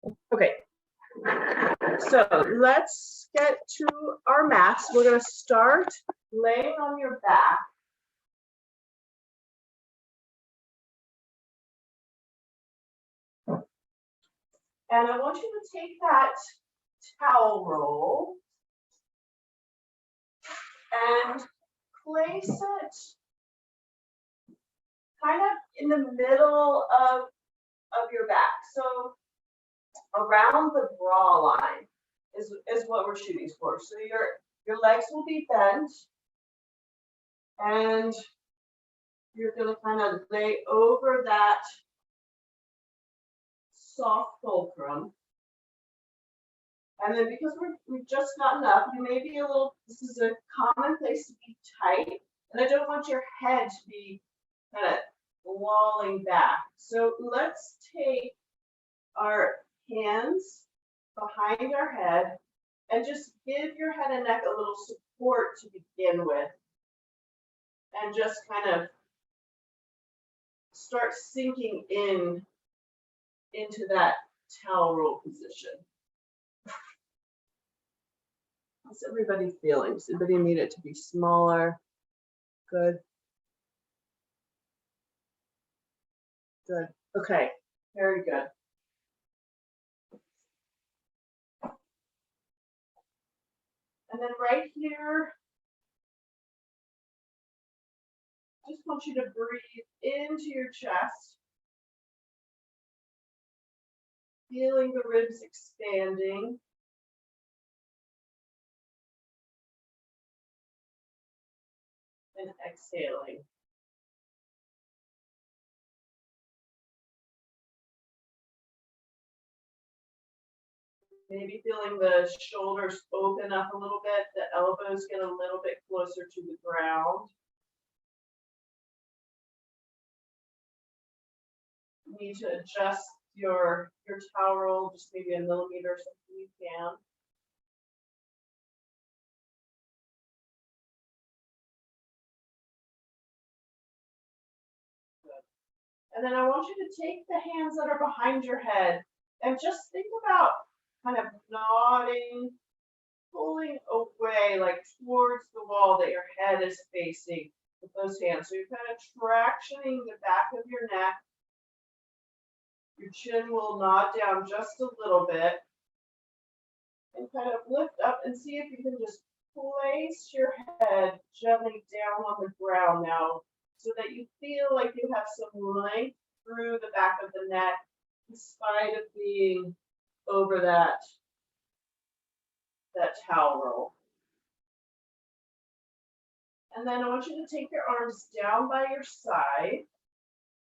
Okay, so let's get to our mats. We're going to start laying on your back. And I want you to take that towel roll and place it kind of in the middle of your back. So around the bra line is what we're shooting for. So your legs will be bent and you're going to kind of lay over that soft fulcrum. And then because we've just gotten up, you may be a little, this is a common place to be tight. And I don't want your head to be kind of lolling back. So let's take our hands behind our head and just give your head and neck a little support to begin with. And just kind of start sinking into that towel roll position. How's everybody feeling? Does anybody need it to be smaller? Good. Good. Okay. Very good. And then right here, just want you to breathe into your chest, feeling the ribs expanding. And exhaling. Maybe feeling the shoulders open up a little bit, the elbows get a little bit closer to the ground. You need to adjust your towel roll just maybe a millimeter or something you can. And then I want you to take the hands that are behind your head and just think about kind of nodding, pulling away like towards the wall that your head is facing with those hands. So you're kind of tractioning the back of your neck. Your chin will nod down just a little bit. And kind of lift up and see if you can just place your head gently down on the ground now, so that you feel like you have some length through the back of the neck, in spite of being over that towel roll. And then I want you to take your arms down by your side,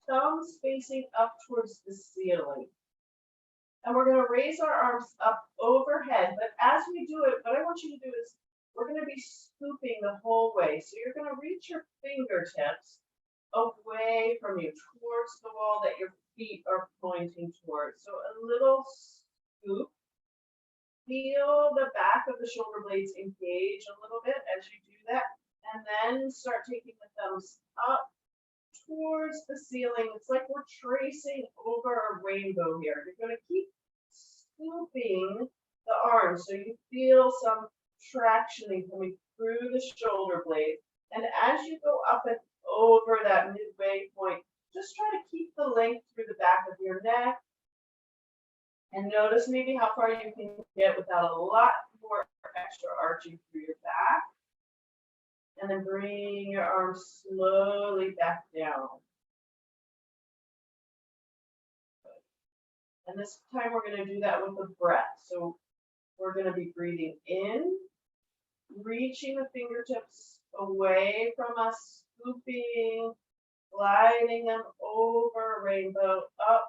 thumbs facing up towards the ceiling. And we're going to raise our arms up overhead. But as we do it, what I want you to do is we're going to be scooping the whole way. So you're going to reach your fingertips away from you towards the wall that your feet are pointing towards. So a little scoop. Feel the back of the shoulder blades engage a little bit as you do that. And then start taking the thumbs up towards the ceiling. It's like we're tracing over a rainbow here. You're going to keep scooping the arms so you feel some tractioning coming through the shoulder blade. And as you go up and over that midway point, just try to keep the length through the back of your neck. And notice maybe how far you can get without a lot more extra arching through your back. And then bring your arms slowly back down. And this time we're going to do that with a breath. So we're going to be breathing in, reaching the fingertips away from us, scooping, gliding them over a rainbow, up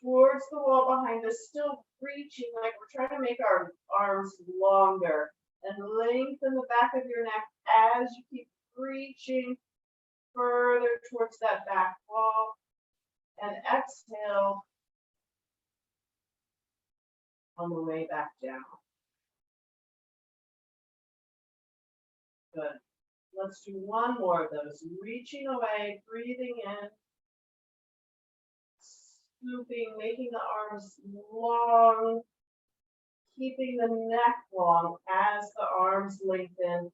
towards the wall behind us, still reaching like we're trying to make our arms longer. And lengthen the back of your neck as you keep reaching further towards that back wall. And exhale on the way back down. Good. Let's do one more of those. Reaching away, breathing in, scooping, making the arms long, keeping the neck long as the arms lengthen,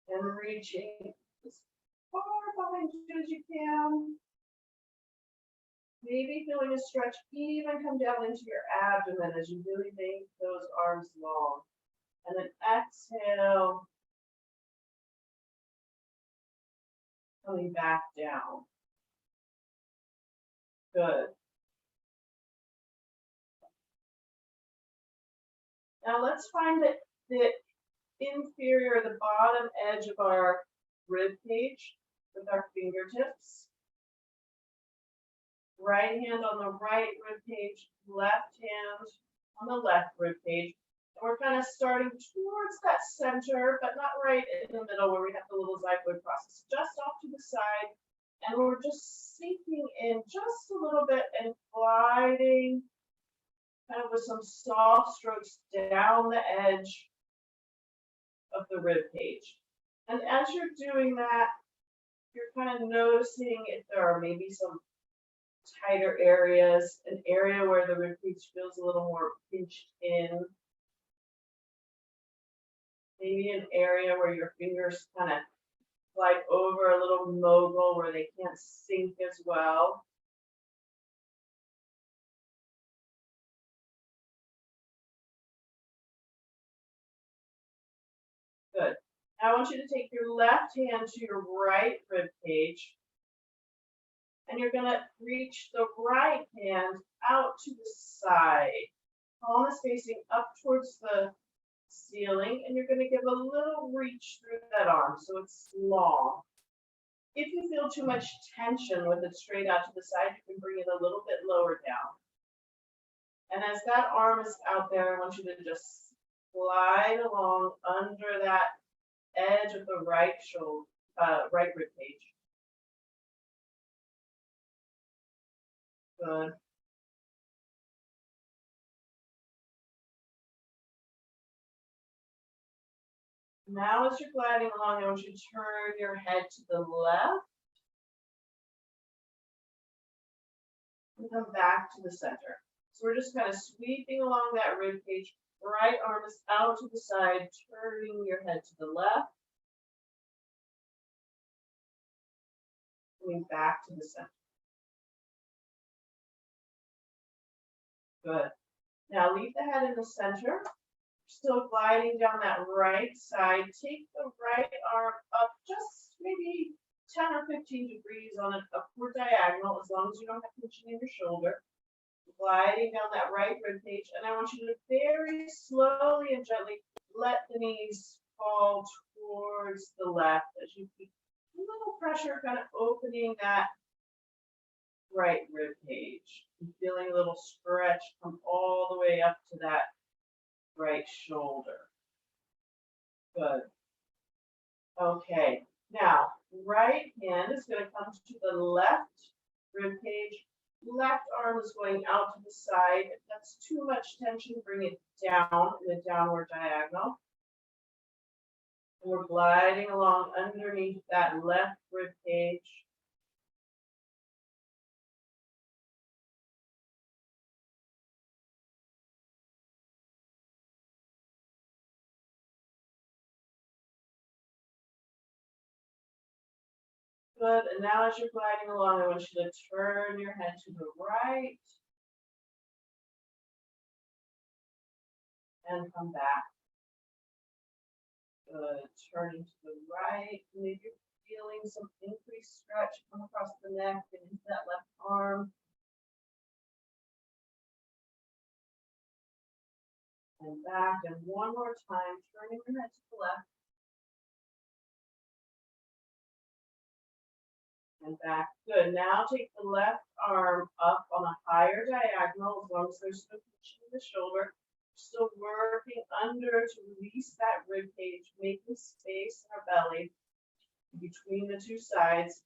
and reaching as far behind you as you can. Maybe feeling a stretch even come down into your abdomen as you really make those arms long. And then exhale, coming back down. Good. Now let's find the inferior, the bottom edge of our rib cage with our fingertips. Right hand on the right rib cage, left hand on the left rib cage. And we're kind of starting towards that center, but not right in the middle where we have the little xiphoid process, just off to the side. And we're just sinking in just a little bit and gliding kind of with some soft strokes down the edge of the rib cage. And as you're doing that, you're kind of noticing if there are maybe some tighter areas, an area where the rib cage feels a little more pinched in. Maybe an area where your fingers kind of glide over a little mogul where they can't sink as well. Good. Now I want you to take your left hand to your right rib cage, and you're going to reach the right hand out to the side. Palm is facing up towards the ceiling, and you're going to give a little reach through that arm so it's long. If you feel too much tension with it straight out to the side, you can bring it a little bit lower down. And as that arm is out there, I want you to just glide along under that edge of the right shoulder, right rib cage. Good. Now as you're gliding along, I want you to turn your head to the left and come back to the center. So we're just kind of sweeping along that rib cage. Right arm is out to the side, turning your head to the left. Coming back to the center. Good. Now leave the head in the center. Still gliding down that right side. Take the right arm up just maybe 10 or 15 degrees on an upward diagonal, as long as you don't have tension in your shoulder. Gliding down that right rib cage, and I want you to very slowly and gently let the knees fall towards the left as you keep a little pressure, kind of opening that right rib cage. And feeling a little stretch come all the way up to that right shoulder. Good. Okay. Now, right hand is going to come to the left rib cage. Left arm is going out to the side. If that's too much tension, bring it down in a downward diagonal. And we're gliding along underneath that left rib cage. Good. And now as you're gliding along, I want you to turn your head to the right and come back. Good. Turning to the right. Maybe you're feeling some increased stretch come across the neck and into that left arm. And back. And one more time, turning your head to the left. And back. Good. Now take the left arm up on a higher diagonal, as long as there's no tension in the shoulder. Still working under to release that rib cage, making space in our belly between the two sides.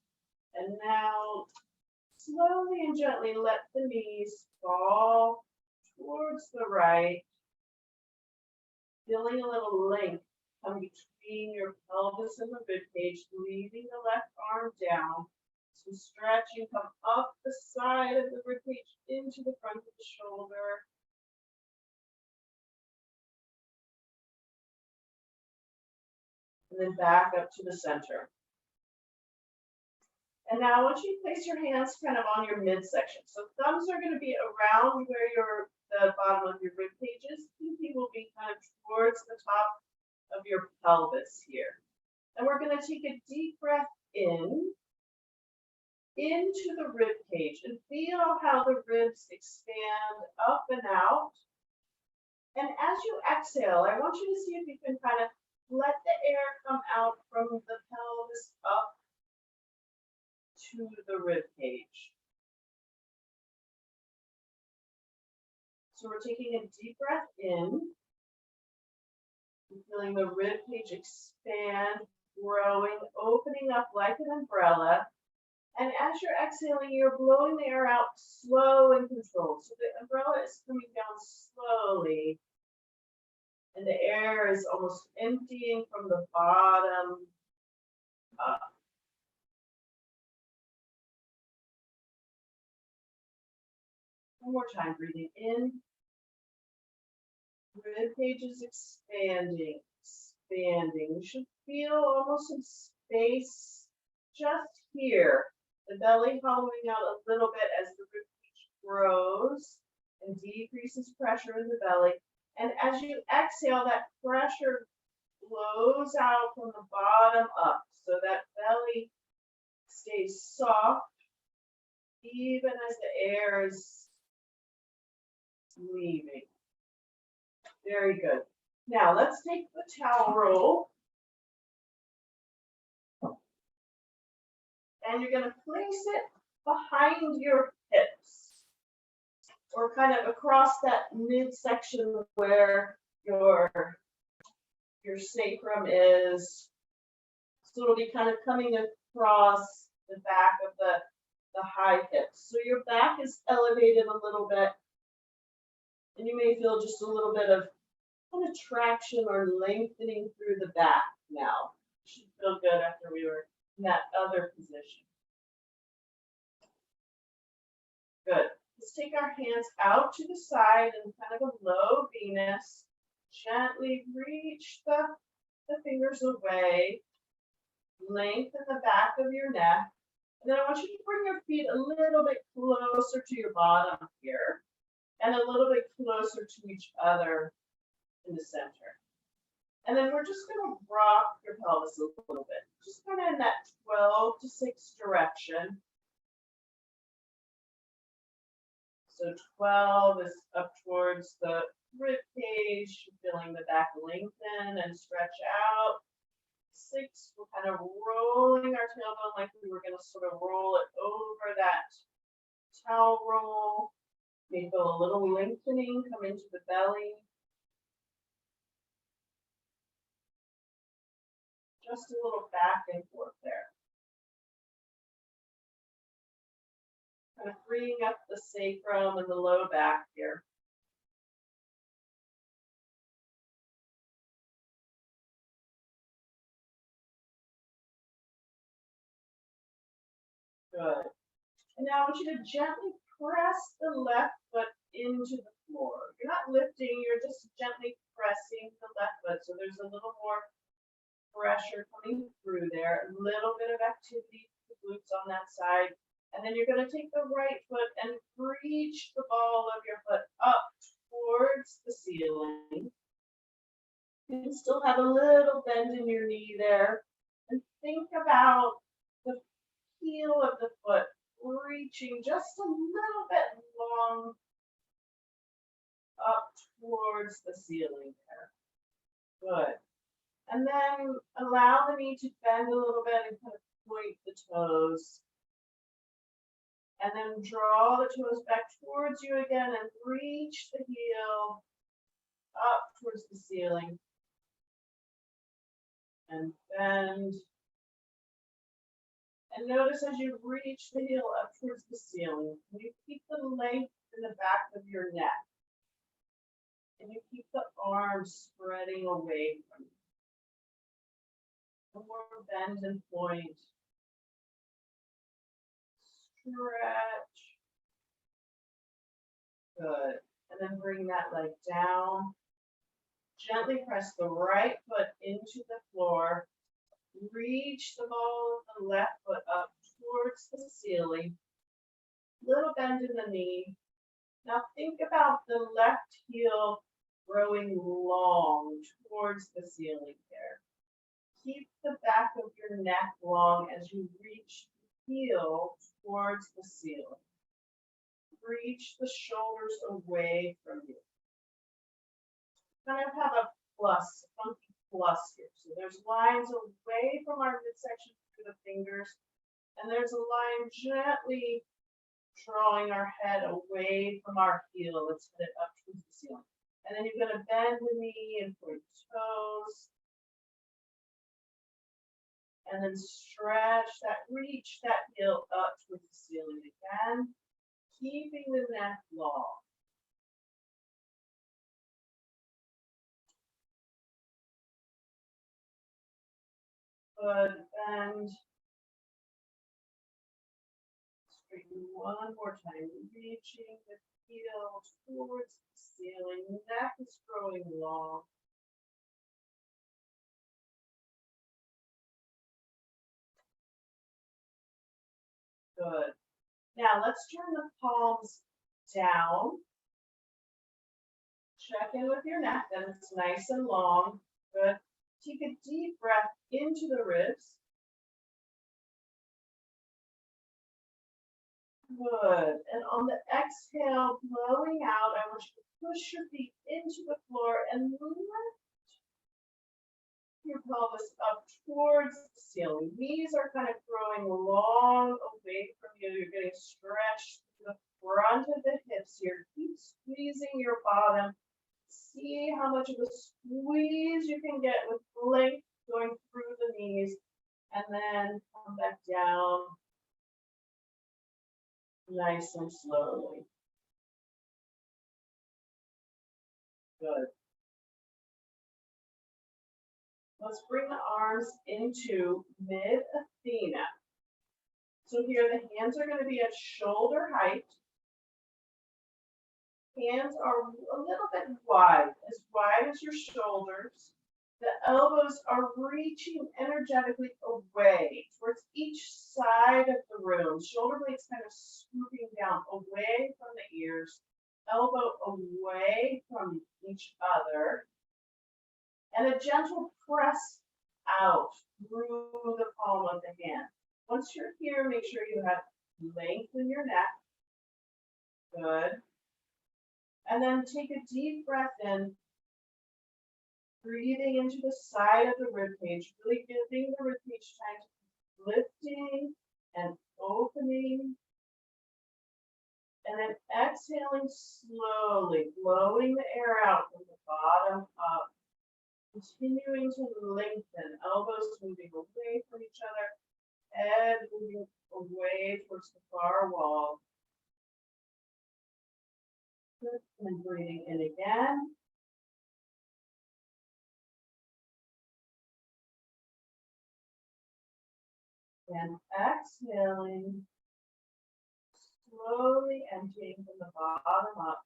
And now slowly and gently let the knees fall towards the right, feeling a little length come between your pelvis and the rib cage, leaving the left arm down. some stretching. Come up the side of the ribcage into the front of the shoulder. And then back up to the center. And now I want you to place your hands kind of on your midsection. So thumbs are going to be around where the bottom of your rib cage is. Pinky will be kind of towards the top of your pelvis here. And we're going to take a deep breath in, into the rib cage, and feel how the ribs expand up and out. And as you exhale, I want you to see if you can kind of let the air come out from the pelvis up to the rib cage. So we're taking a deep breath in, feeling the rib cage expand, growing, opening up like an umbrella. And as you're exhaling, you're blowing the air out slow and controlled. So the umbrella is coming down slowly, and the air is almost emptying from the bottom up. One more time, breathing in. Rib cage is expanding, expanding. You should feel almost some space just here. The belly hollowing out a little bit as the rib cage grows and decreases pressure in the belly. And as you exhale, that pressure blows out from the bottom up. So that belly stays soft, even as the air is leaving. Very good. Now let's take the towel roll. And you're going to place it behind your hips, or kind of across that midsection where your sacrum is. So it'll be kind of coming across the back of the high hips. So your back is elevated a little bit, and you may feel just a little bit of kind of traction or lengthening through the back now. It should feel good after we were in that other position. Good. Let's take our hands out to the side in kind of a low Venus. Gently reach the fingers away. Lengthen the back of your neck. And then I want you to bring your feet a little bit closer to your bottom here, and a little bit closer to each other in the center. And then we're just going to rock your pelvis a little bit, just kind of in that 12 to 6 direction. So 12 is up towards the rib cage, feeling the back lengthen and stretch out. 6, we're kind of rolling our tailbone like we were going to sort of roll it over that towel roll. Maybe feel a little lengthening come into the belly. Just a little back and forth there. Kind of freeing up the sacrum and the low back here. Good. And now I want you to gently press the left foot into the floor. You're not lifting, you're just gently pressing the left foot. So there's a little more pressure coming through there, a little bit of activity to the glutes on that side. And then you're going to take the right foot and reach the ball of your foot up towards the ceiling. You can still have a little bend in your knee there. And think about the heel of the foot reaching just a little bit long up towards the ceiling there. Good. And then allow the knee to bend a little bit and kind of point the toes. And then draw the toes back towards you again and reach the heel up towards the ceiling. And bend. And notice as you reach the heel up towards the ceiling, you keep the length in the back of your neck. And you keep the arms spreading away from you. One more bend and point. stretch. Good. And then bring that leg down. Gently press the right foot into the floor. Reach the ball of the left foot up towards the ceiling. Little bend in the knee. Now think about the left heel growing long towards the ceiling there. Keep the back of your neck long as you reach the heel towards the ceiling. Reach the shoulders away from you. Kind of have a plus, funky plus here. So there's lines away from our midsection through the fingers, and there's a line gently drawing our head away from our heel. Let's head it up towards the ceiling. And then you're going to bend the knee and point the toes. And then stretch that, reach that heel up towards the ceiling again, keeping the neck long. Good, bend. Straighten one more time, reaching the heel towards the ceiling. Neck is growing long. Good. Now let's turn the palms down. Check in with your neck, then it's nice and long. Good. Take a deep breath into the ribs. Good. And on the exhale, blowing out, I want you to push your feet into the floor and lift your pelvis up towards the ceiling. Knees are kind of growing long away from you. You're getting stretched to the front of the hips here. Keep squeezing your bottom. See how much of a squeeze you can get with length going through the knees. And then come back down nice and slowly. Good. Let's bring the arms into mid-Athena. So here the hands are going to be at shoulder height. Hands are a little bit wide as your shoulders. The elbows are reaching energetically away towards each side of the room. Shoulder blades kind of scooping down away from the ears. Elbow away from each other. And a gentle press out through the palm of the hand. Once you're here, make sure you have length in your neck. Good. And then take a deep breath in, breathing into the side of the ribcage, really giving the ribcage time to keep lifting and opening. And then exhaling slowly, blowing the air out from the bottom up. Continuing to lengthen, elbows moving away from each other, head moving away towards the far wall. Good. And breathing in again. And exhaling, slowly emptying from the bottom up.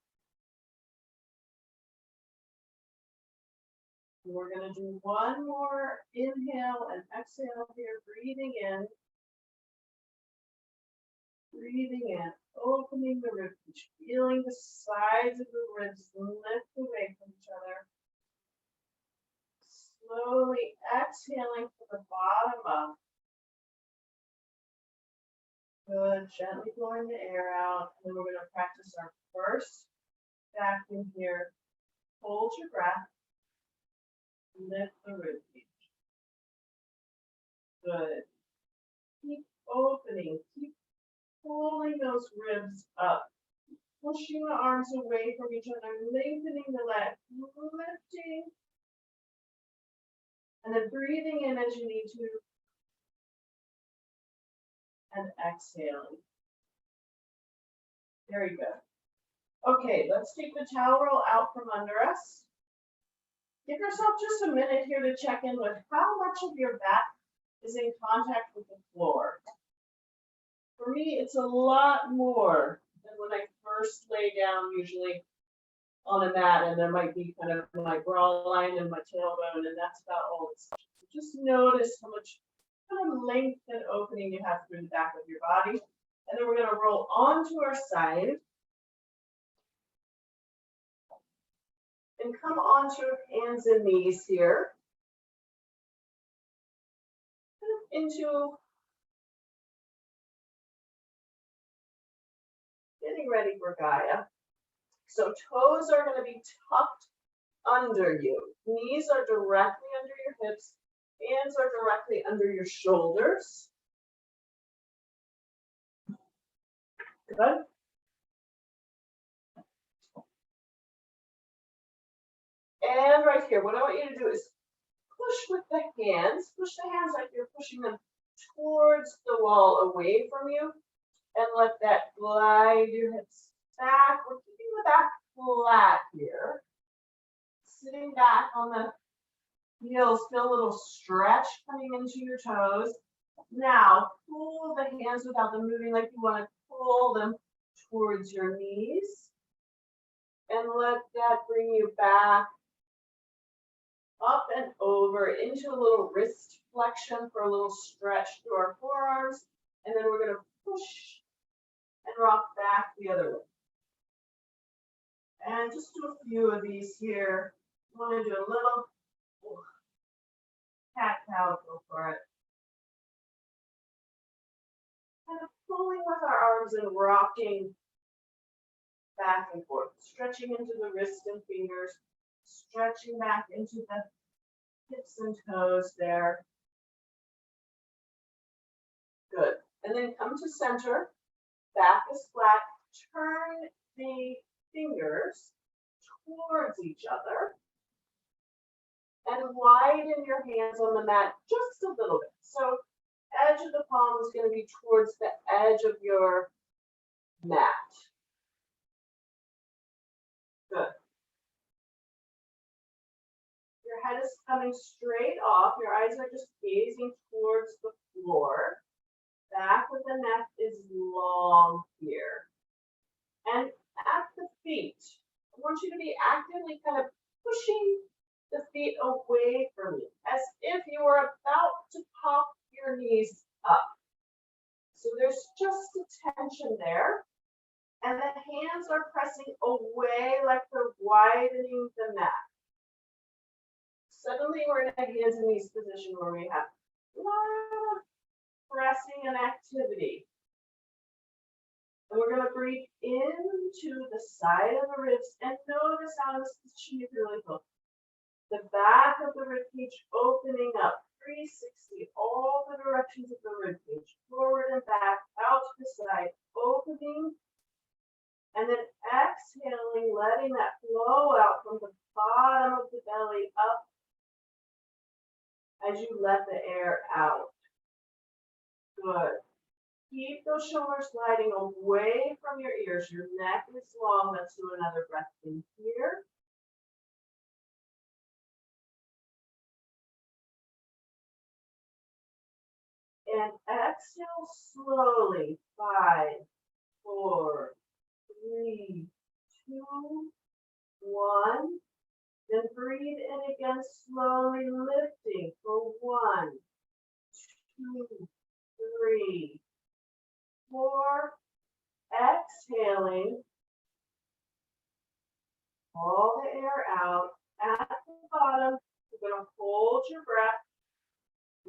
We're going to do one more inhale and exhale here, breathing in, opening the ribcage, feeling the sides of the ribs lift away from each other. Slowly exhaling from the bottom up. Good, gently blowing the air out. And then we're going to practice our first vacuum here. Hold your breath. Lift the ribcage. Good. Keep opening. Keep pulling those ribs up. Pushing the arms away from each other. Lengthening the leg. Lifting. And then breathing in as you need to. And exhaling. Very good. Okay, let's take the towel roll out from under us. Give yourself just a minute here to check in with how much of your back is in contact with the floor. For me, it's a lot more than when I first lay down, usually on a mat, and there might be kind of my bra line and my tailbone, and that's about all it's. Just notice how much kind of length and opening you have through the back of your body. And then we're going to roll onto our side and come onto hands and knees here. Into getting ready for Gaia. So toes are going to be tucked under you. Knees are directly under your hips. Hands are directly under your shoulders. Good. And right here, what I want you to do is push with the hands. Push the hands like you're pushing them towards the wall away from you. And let that glide your hips back. We're keeping the back flat here. Sitting back on the heels, feel a little stretch coming into your toes. Now, pull the hands without them moving, like you want to pull them towards your knees. And let that bring you back up and over into a little wrist flexion for a little stretch through our forearms. And then we're going to push and rock back the other way. And just do a few of these here. You want to do a little cat-cow, go for it. Kind of pulling with our arms and rocking back and forth, stretching into the wrist and fingers, stretching back into the hips and toes there. Good. And then come to center, back is flat, turn the fingers towards each other, and widen your hands on the mat just a little bit. So edge of the palm is going to be towards the edge of your mat. Good. Your head is coming straight off. Your eyes are just gazing towards the floor. Back of the neck is long here. And at the feet, I want you to be actively kind of pushing the feet away from you, as if you were about to pop your knees up. So there's just a tension there. And the hands are pressing away like they're widening the mat. Suddenly we're in a hands and knees position where we have a lot of pressing and activity. And we're going to breathe into the side of the ribs and notice how in this position you can really feel the back of the rib cage opening up 360, all the directions of the rib cage, forward and back, out to the side, opening, and then exhaling, letting that flow out from the bottom of the belly up as you let the air out. Good. Keep those shoulders sliding away from your ears. Your neck is long. Let's do another breath in here. And exhale slowly. 5, 4, 3, 2, 1. Then breathe in again, slowly lifting for 1, 2, 3, 4. Exhaling. All the air out. At the bottom, you're going to hold your breath.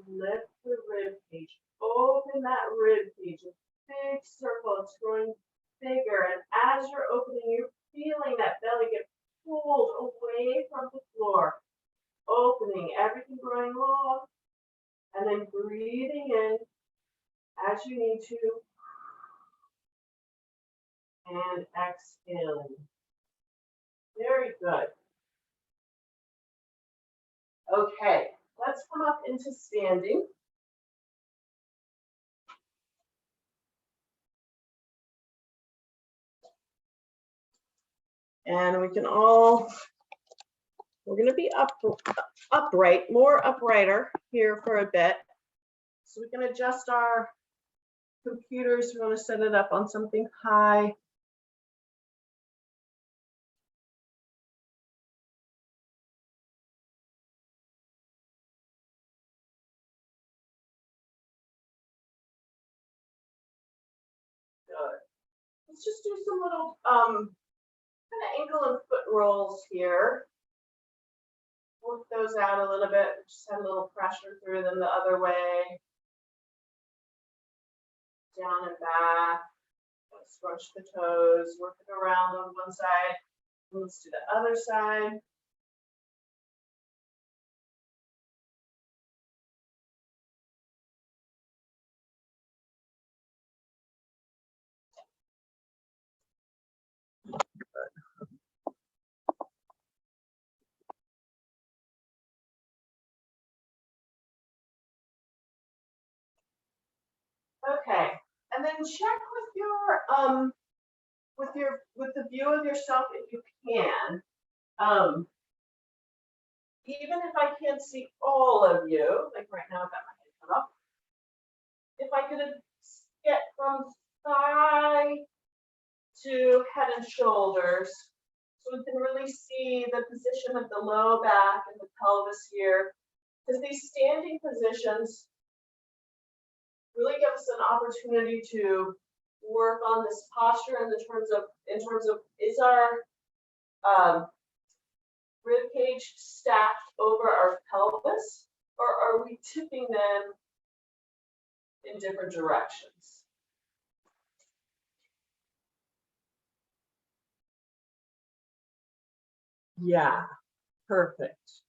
Lift the rib cage. Open that rib cage. A big circle. It's growing bigger. And as you're opening, you're feeling that belly get pulled away from the floor. Opening, everything growing long. And then breathing in as you need to. And exhaling. Very good. Okay, let's come up into standing. And we can all, we're going to be upright, more uprighter here for a bit. So we can adjust our computers, you want to set it up on something high. Good. Let's just do some little kind of ankle and foot rolls here. Work those out a little bit. Just have a little pressure through them the other way. Down and back. Scrunch the toes. Work it around on one side. Let's do the other side. Okay, and then check with the view of yourself if you can. Even if I can't see all of you, like right now I've got my head cut off. If I could get from thigh to head and shoulders, so we can really see the position of the low back and the pelvis here, because these standing positions really give us an opportunity to work on this posture in terms of is our rib cage stacked over our pelvis, or are we tipping them in different directions? Yeah, perfect.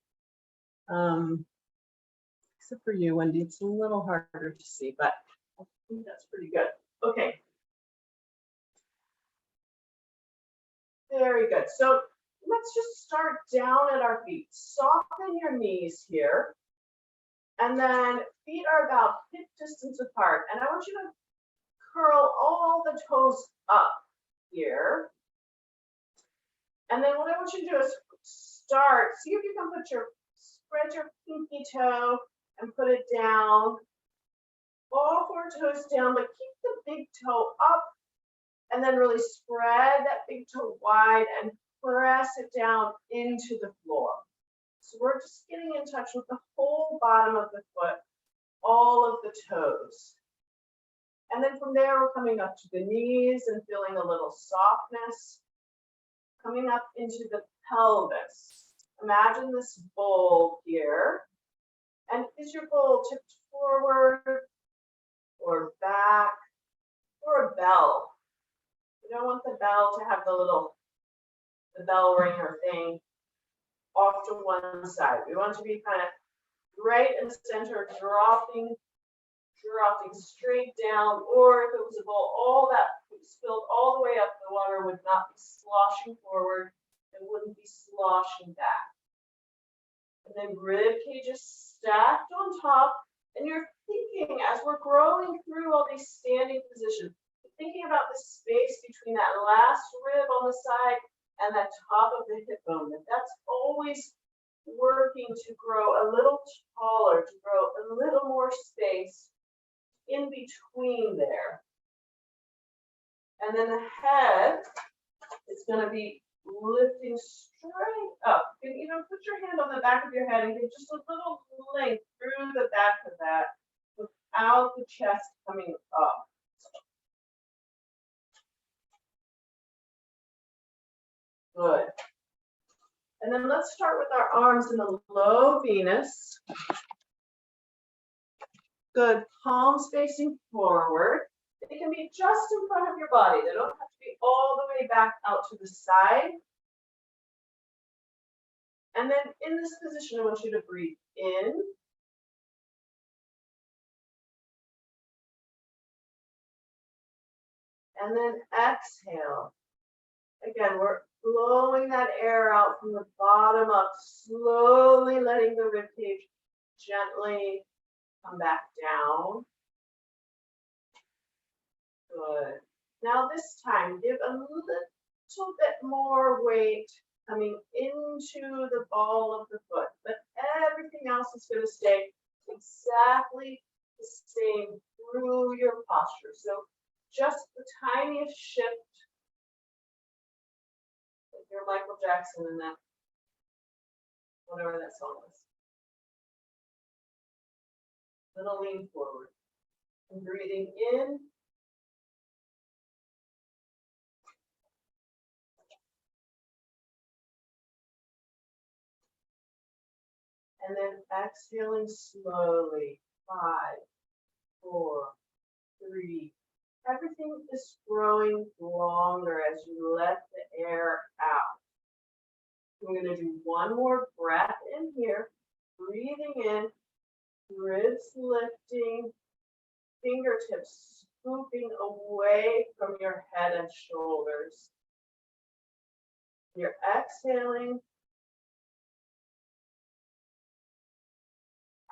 Except for you, Wendy, it's a little harder to see, but I think that's pretty good. Okay. Very good. So let's just start down at our feet. Soften your knees here. And then feet are about hip distance apart. And I want you to curl all the toes up here. And then what I want you to do is start, see if you can spread your pinky toe and put it down. All four toes down, but keep the big toe up. And then really spread that big toe wide and press it down into the floor. So we're just getting in touch with the whole bottom of the foot, all of the toes. And then from there, we're coming up to the knees and feeling a little softness. Coming up into the pelvis. Imagine this bowl here. And is your bowl tipped forward or back or a bell? You don't want the bell to have the bell ringer thing off to one side. We want to be kind of right in the center, dropping straight down, or if it was a bowl, all that spilled all the way up, the water would not be sloshing forward, it wouldn't be sloshing back. And then rib cages stacked on top, and you're thinking as we're growing through all these standing positions, thinking about the space between that last rib on the side and that top of the hip bone. That's always working to grow a little taller, to grow a little more space in between there. And then the head is going to be lifting straight up. You know, put your hand on the back of your head and give just a little length through the back of that without the chest coming up. Good. And then let's start with our arms in the low Venus. Good. Palms facing forward. They can be just in front of your body. They don't have to be all the way back out to the side. And then in this position, I want you to breathe in. And then exhale. Again, we're blowing that air out from the bottom up, slowly letting the ribcage gently come back down. Good. Now this time, give a little bit more weight coming into the ball of the foot, but everything else is going to stay exactly the same through your posture. So just the tiniest shift, like you're Michael Jackson in that, whatever that song is. Little lean forward. And breathing in. And then exhaling slowly. 5, 4, 3. Everything is growing longer as you let the air out. We're going to do one more breath in here. Breathing in, ribs lifting, fingertips scooping away from your head and shoulders. You're exhaling.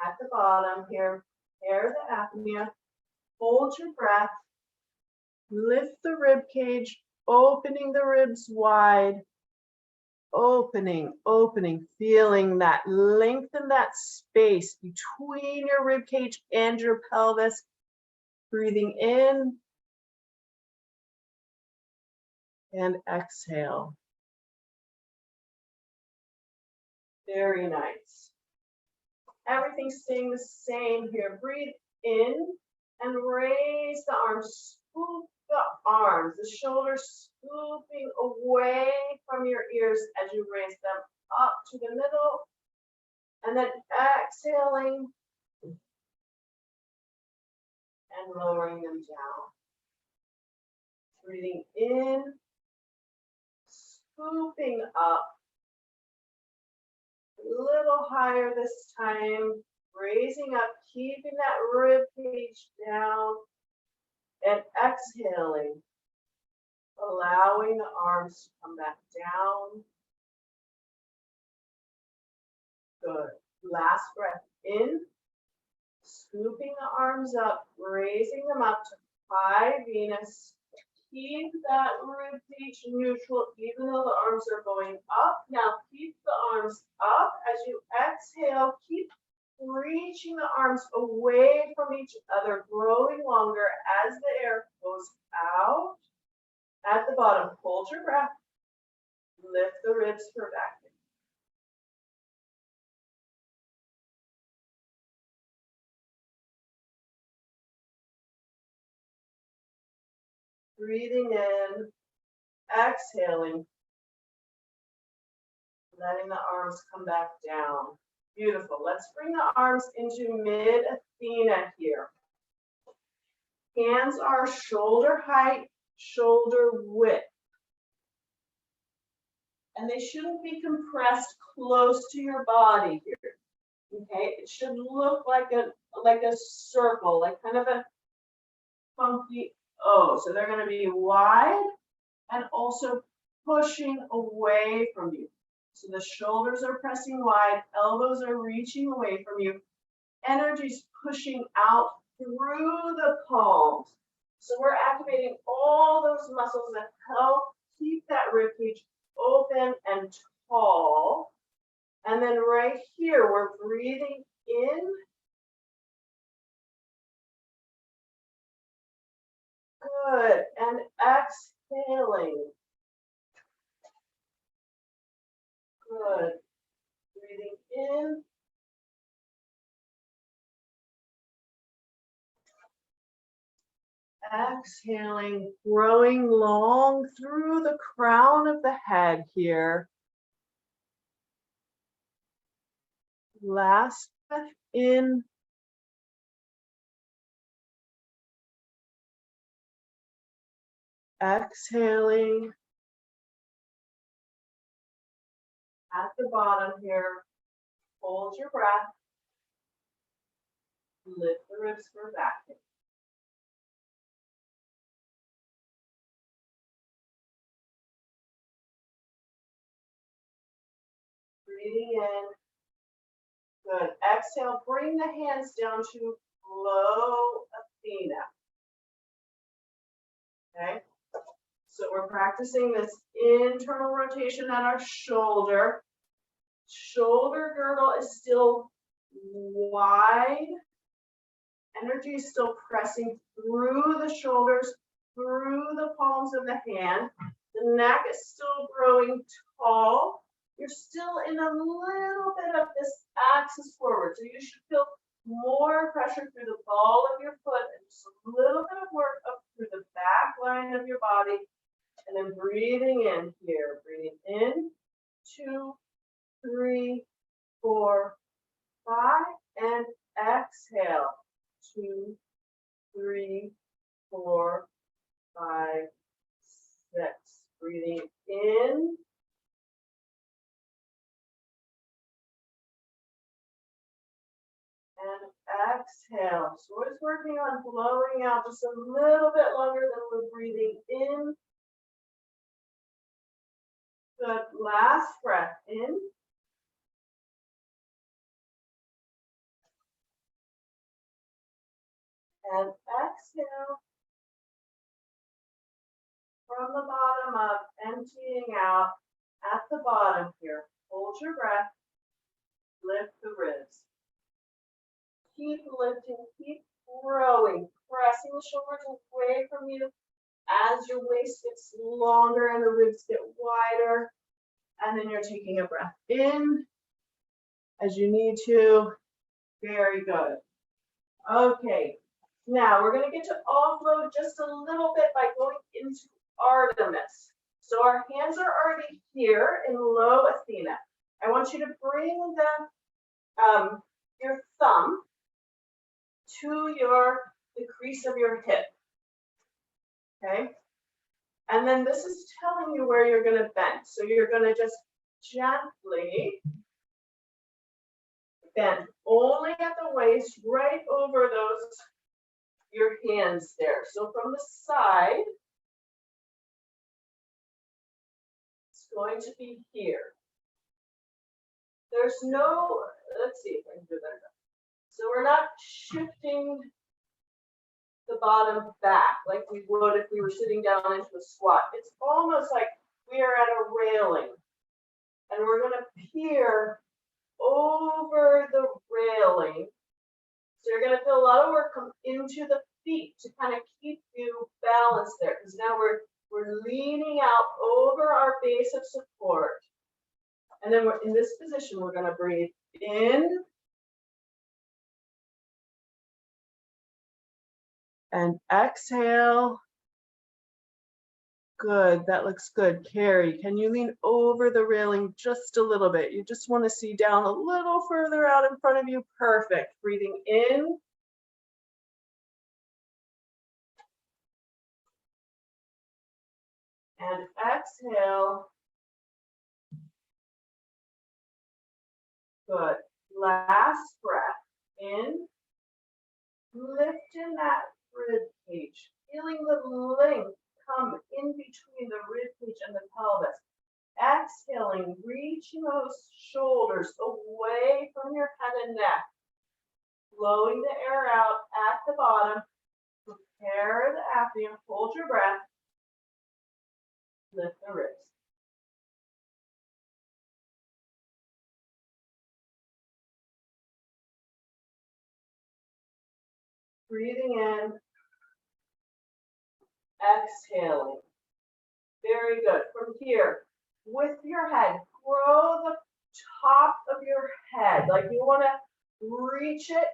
At the bottom here, Hera the apnea. Hold your breath. Lift the rib cage, opening the ribs wide. Opening, opening, feeling that lengthen that space between your rib cage and your pelvis. Breathing in and exhale. Very nice. Everything's staying the same here. Breathe in and raise the arms. Scoop the arms, the shoulders scooping away from your ears as you raise them up to the middle. And then exhaling and lowering them down. Breathing in, scooping up. A little higher this time, raising up, keeping that rib cage down, and exhaling, allowing the arms to come back down. Good. Last breath in, scooping the arms up, raising them up to high Venus. Keep that rib cage neutral, even though the arms are going up. Now keep the arms up as you exhale. Keep reaching the arms away from each other, growing longer as the air goes out. At the bottom, hold your breath. Lift the ribs for back. Breathing in, exhaling, letting the arms come back down. Beautiful. Let's bring the arms into mid-Athena here. Hands are shoulder height, shoulder width. And they shouldn't be compressed close to your body here. Okay, it should look like a circle, like kind of a funky O. So they're going to be wide and also pushing away from you. So the shoulders are pressing wide, elbows are reaching away from you. Energy's pushing out through the palms. So we're activating all those muscles that help keep that ribcage open and tall. And then right here, we're breathing in. Good. And exhaling. Good. Breathing in. Exhaling, growing long through the crown of the head here. Last breath in. Exhaling. At the bottom here, hold your breath. Lift the ribs for back. Breathing in. Good. Exhale, bring the hands down to low Athena. Okay. So we're practicing this internal rotation at our shoulder. Shoulder girdle is still wide Energy is still pressing through the shoulders, through the palms of the hand. The neck is still growing tall. You're still in a little bit of this axis forward. So you should feel more pressure through the ball of your foot and just a little bit of work up through the back line of your body. And then breathing in here, breathing in, 2, 3, 4, 5, and exhale, 2, 3, 4, 5, 6. Breathing in. And exhale. So we're just working on blowing out just a little bit longer than we're breathing in. Good. Last breath in. And exhale. From the bottom up, emptying out at the bottom here. Hold your breath. Lift the ribs. Keep lifting, keep growing, pressing the shoulders away from you as your waist gets longer and the ribs get wider. And then you're taking a breath in as you need to. Very good. Okay, now we're going to get to offload just a little bit by going into Artemis. So our hands are already here in low Athena. I want you to bring your thumb to the crease of your hip. Okay? And then this is telling you where you're going to bend. So you're going to just gently bend only at the waist, right over your hands there. So from the side, it's going to be here. There's no, let's see if I can do that. So we're not shifting the bottom back like we would if we were sitting down into a squat. It's almost like we are at a railing and we're going to peer over the railing. So you're going to feel a lot of work come into the feet to kind of keep you balanced there, because now we're leaning out over our base of support. And then we're in this position, we're going to breathe in and exhale. Good, that looks good. Carrie, can you lean over the railing just a little bit? You just want to see down a little further out in front of you. Perfect. Breathing in. And exhale. Good. Last breath in. Lifting that rib cage. Feeling the length come in between the rib cage and the pelvis. Exhaling, reaching those shoulders away from your head and neck. Blowing the air out at the bottom. Prepare the apnea. Hold your breath. Lift the ribs. Breathing in. Exhaling. Very good. From here, with your head, grow the top of your head. Like you want to reach it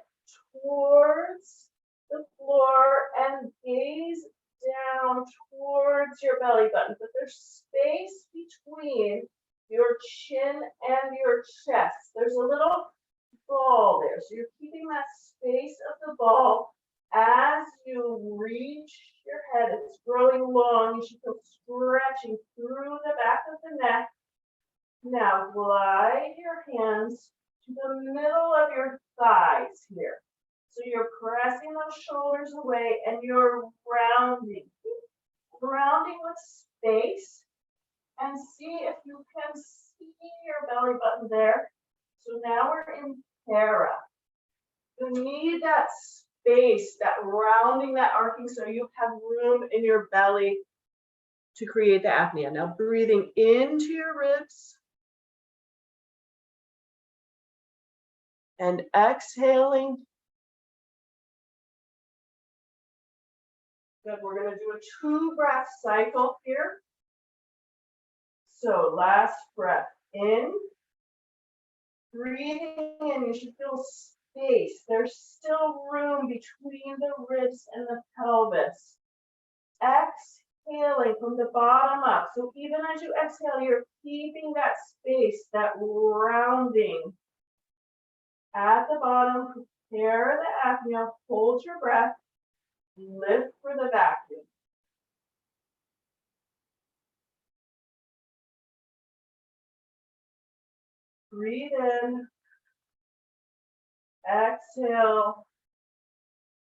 towards the floor and gaze down towards your belly button. But there's space between your chin and your chest. There's a little ball there. So you're keeping that space of the ball as you reach your head. It's growing long. You should feel stretching through the back of the neck. Now glide your hands to the middle of your thighs here. So you're pressing those shoulders away and you're rounding. Rounding with space. And see if you can see your belly button there. So now we're in Hera. You need that space, that rounding, that arcing, so you have room in your belly to create the apnea. Now breathing into your ribs and exhaling Good, we're gonna do a 2-breath cycle here. So last breath in. Breathing in, you should feel space. There's still room between the ribs and the pelvis. Exhaling from the bottom up. So even as you exhale, you're keeping that space, that rounding. At the bottom, prepare the apnea, hold your breath, lift for the vacuum. Breathe in, exhale,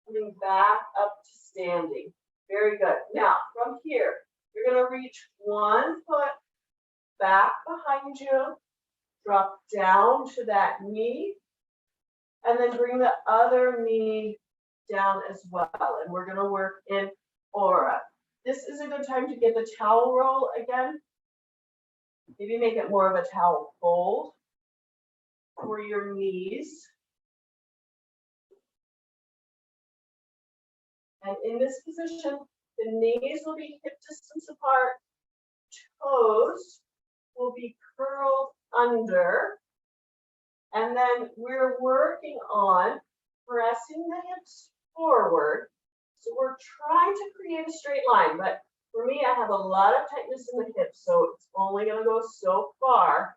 coming back up to standing. Very good. Now, from here, you're going to reach one foot back behind you, drop down to that knee, and then bring the other knee down as well. And we're going to work in aura. This is a good time to get the towel roll again. Maybe make it more of a towel fold for your knees. And in this position, the knees will be hip distance apart, toes will be curled under, and then we're working on pressing the hips forward. So we're trying to create a straight line, but for me, I have a lot of tightness in the hips, so it's only going to go so far.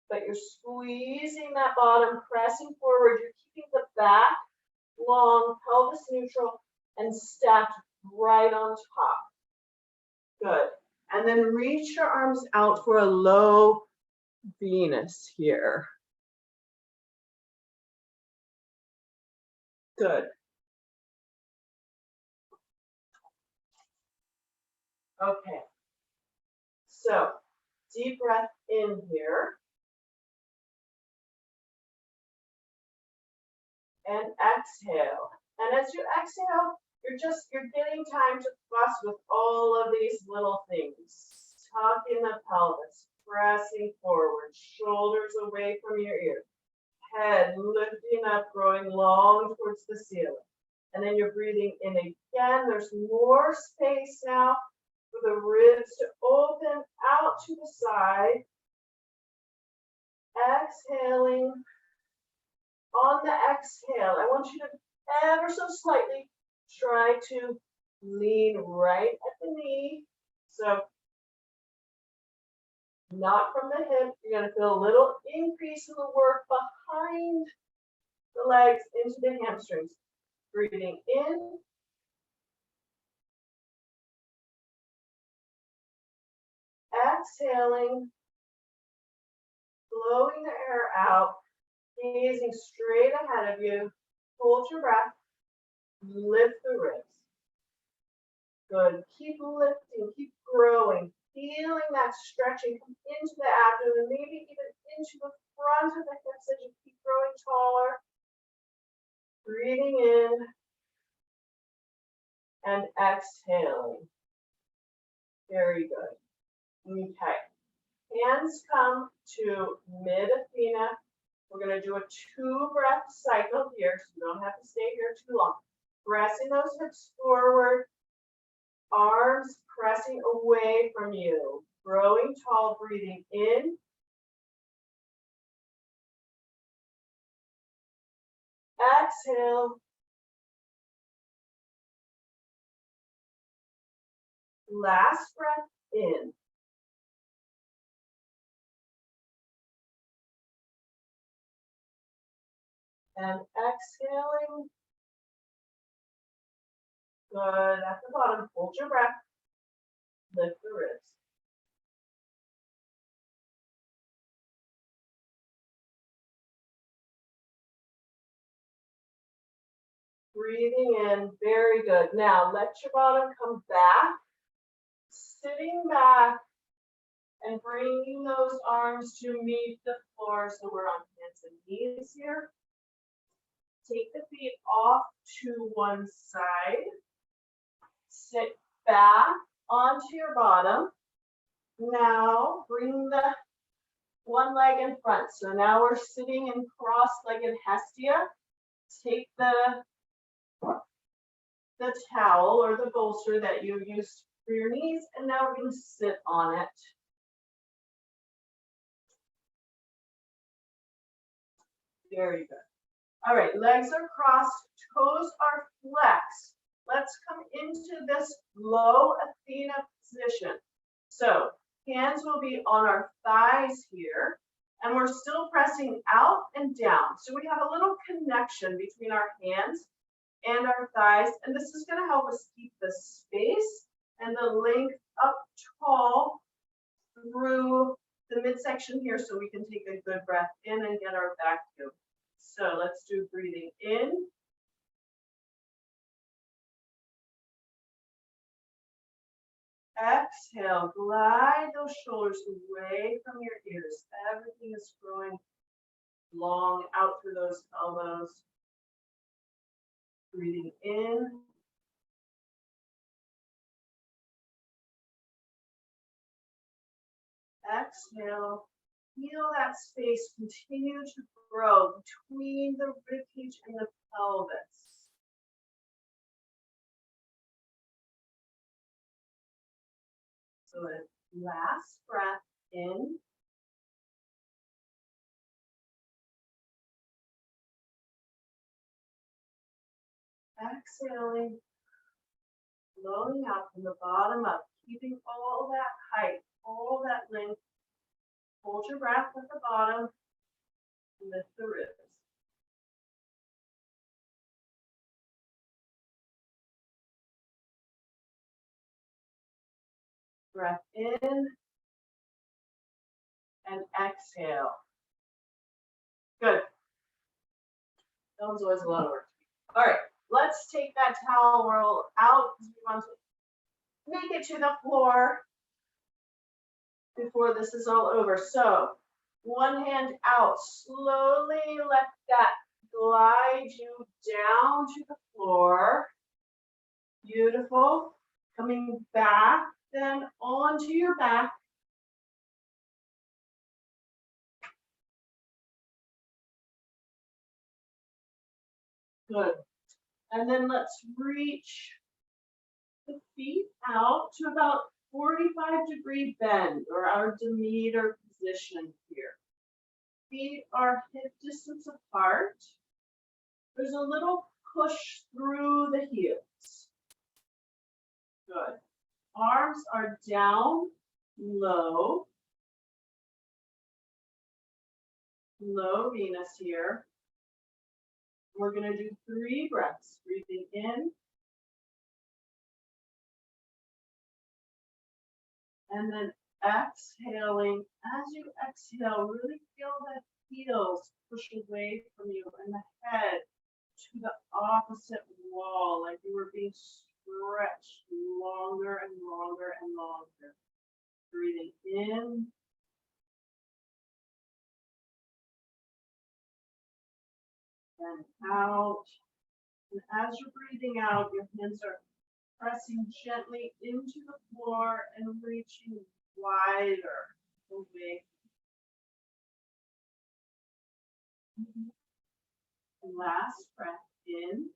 But you're squeezing that bottom, pressing forward. You're keeping the back long, pelvis neutral, and stacked right on top. Good. And then reach your arms out for a low Venus here. Good. Okay. So deep breath in here. And exhale. And as you exhale, you're getting time to fuss with all of these little things. Tucking the pelvis, pressing forward, shoulders away from your ears, head lifting up, growing long towards the ceiling. And then you're breathing in again. There's more space now for the ribs to open out to the side. Exhaling. On the exhale, I want you to ever so slightly try to lean right at the knee. So not from the hip. You're going to feel a little increase in the work behind the legs into the hamstrings. Breathing in. Exhaling. Blowing the air out. Gazing straight ahead of you. Hold your breath. Lift the ribs. Good. Keep lifting. Keep growing. Feeling that stretching come into the abdomen, maybe even into the front of the hips as you keep growing taller. Breathing in and exhaling. Very good. Okay. Hands come to mid-Athena. We're going to do a 2-breath cycle here, so you don't have to stay here too long. Pressing those hips forward, arms pressing away from you. Growing tall, breathing in. Exhale. Last breath in. And exhaling. Good. At the bottom, hold your breath. Lift the ribs. Breathing in, very good. Now let your bottom come back, sitting back and bringing those arms to meet the floor. So we're on hands and knees here. Take the feet off to one side. Sit back onto your bottom. Now bring the one leg in front. So now we're sitting in cross-legged Hestia. Take the the towel or the bolster that you used for your knees, and now we're going to sit on it. Very good. All right, legs are crossed, toes are flexed. Let's come into this low Athena position. So hands will be on our thighs here, and we're still pressing out and down. So we have a little connection between our hands and our thighs, and this is going to help us keep the space and the length up tall through the midsection here so we can take a good breath in and get our vacuum. So let's do breathing in. Exhale, glide those shoulders away from your ears. Everything is growing long out through those elbows. Breathing in. Exhale. Feel that space continue to grow between the ribcage and the pelvis. So a last breath in. Exhaling, blowing out from the bottom up, keeping all that height, all that length. Hold your breath at the bottom, lift the ribs. Breath in and exhale. Good. That was always a lot of work. All right, let's take that towel roll out because we want to make it to the floor before this is all over. So one hand out, slowly let that glide you down to the floor. Beautiful. Coming back then onto your back. Good. And then let's reach the feet out to about 45-degree bend, or our Demeter position here. Feet are hip distance apart. There's a little push through the heels. Good. Arms are down, low. Low Venus here. We're going to do 3 breaths. Breathing in. And then exhaling. As you exhale, really feel the heels push away from you and the head to the opposite wall, like you were being stretched longer and longer and longer. Breathing in. And out. And as you're breathing out, your hands are pressing gently into the floor and reaching wider away. And last breath in.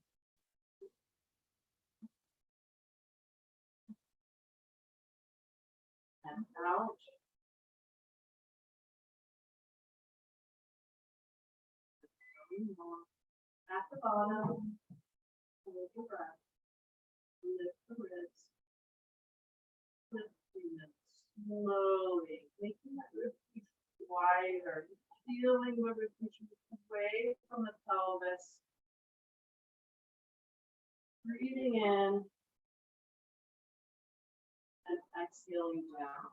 And out. At the bottom, hold your breath. Lift the ribs. Lifting them slowly, making that ribcage wider. Feeling the ribcage away from the pelvis. Breathing in and exhaling down.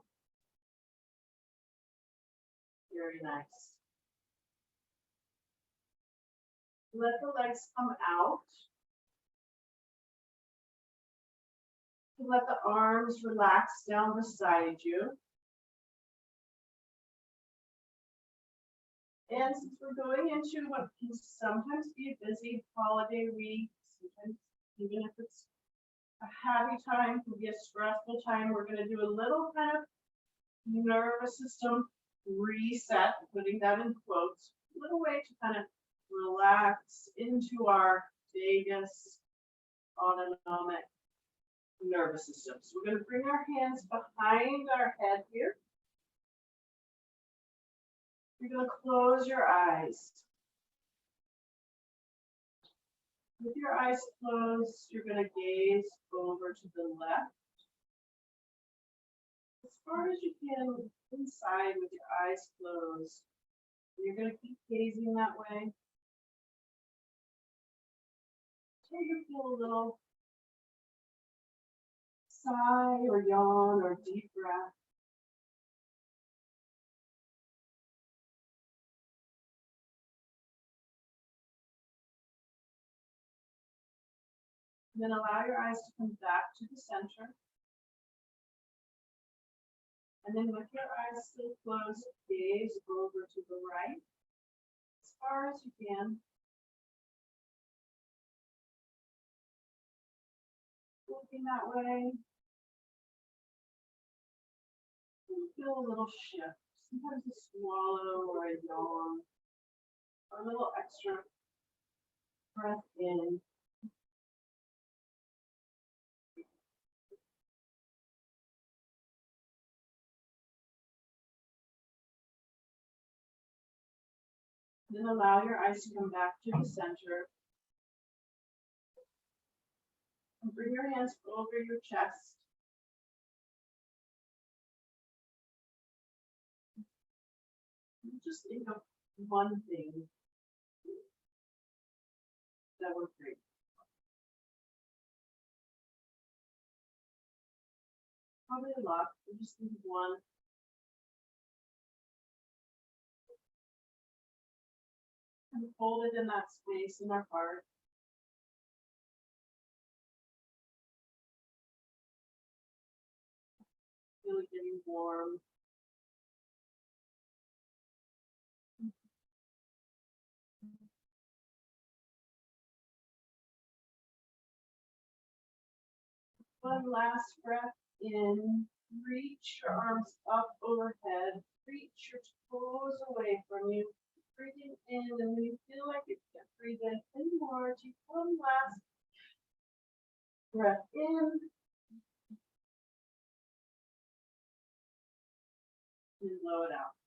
Very nice. Let the legs come out. Let the arms relax down beside you. And since we're going into what can sometimes be a busy holiday week, sometimes even if it's a happy time, can be a stressful time, we're going to do a little kind of nervous system reset, putting that in quotes, a little way to kind of relax into our vagus, autonomic nervous system. So we're going to bring our hands behind our head here. You're going to close your eyes. With your eyes closed, you're going to gaze over to the left. As far as you can inside with your eyes closed. You're going to keep gazing that way. Until you feel a little sigh or yawn or deep breath. And then allow your eyes to come back to the center. And then with your eyes still closed, gaze over to the right as far as you can. Looking that way. You feel a little shift. Sometimes a swallow or a yawn. Or a little extra breath in. Then allow your eyes to come back to the center. And bring your hands over your chest. And just think of one thing that we're grateful for. Probably a lot, but just think of one. And hold it in that space in our heart. Feel it getting warm. One last breath in. Reach your arms up overhead. Reach your toes away from you. Breathing in, and when you feel like you can't breathe in anymore, take one last breath in. And blow it out.